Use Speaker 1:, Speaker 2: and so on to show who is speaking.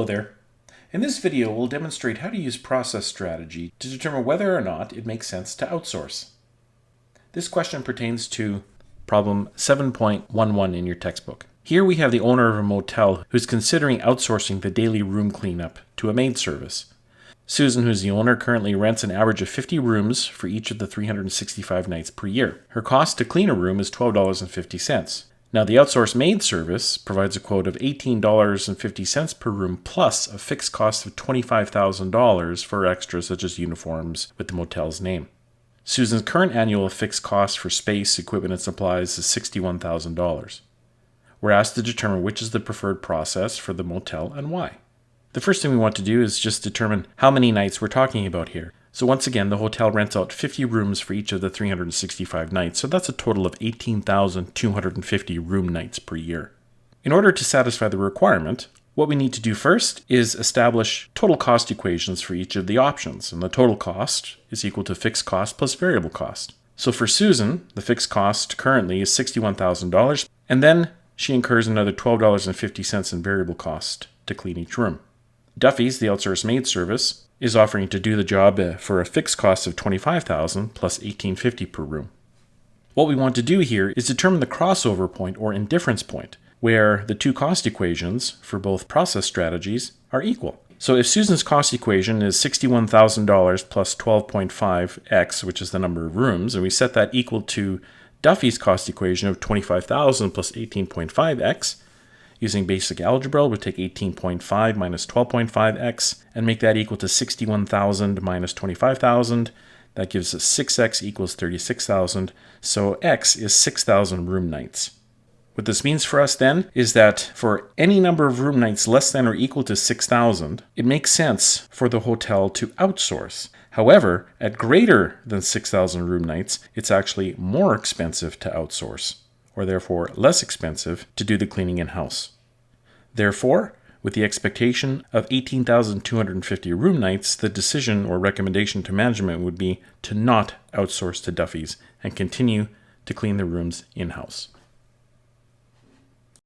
Speaker 1: Hello there. In this video, we'll demonstrate how to use process strategy to determine whether or not it makes sense to outsource. This question pertains to problem 7.11 in your textbook. Here we have the owner of a motel who's considering outsourcing the daily room cleanup to a maid service. Susan, who's the owner, currently rents an average of 50 rooms for each of the 365 nights per year. Her cost to clean a room is $12.50. Now, the outsourced maid service provides a quote of $18.50 per room plus a fixed cost of $25,000 for extras such as uniforms with the motel's name. Susan's current annual fixed cost for space, equipment, and supplies is $61,000. We're asked to determine which is the preferred process for the motel and why. The first thing we want to do is just determine how many nights we're talking about here. So once again, the hotel rents out 50 rooms for each of the 365 nights, so that's a total of 18,250 room nights per year. In order to satisfy the requirement, what we need to do first is establish total cost equations for each of the options, and the total cost is equal to fixed cost plus variable cost. So for Susan, the fixed cost currently is $61,000, and then she incurs another $12.50 in variable cost to clean each room. Duffy's, the outsourced maid service, is offering to do the job for a fixed cost of $25,000 plus $18.50 per room. What we want to do here is determine the crossover point or indifference point, where the two cost equations for both process strategies are equal. So if Susan's cost equation is $61,000 plus 12.5x, which is the number of rooms, and we set that equal to Duffy's cost equation of $25,000 plus 18.5x, using basic algebra, we'll take 18.5 minus 12.5x and make that equal to 61,000 minus 25,000. That gives us 6x equals 36,000. So x is 6,000 room nights. What this means for us then is that for any number of room nights less than or equal to 6,000, it makes sense for the hotel to outsource. However, at greater than 6,000 room nights, it's actually more expensive to outsource, or therefore less expensive to do the cleaning in-house. Therefore, with the expectation of 18,250 room nights, the decision or recommendation to management would be to not outsource to Duffy's and continue to clean the rooms in-house.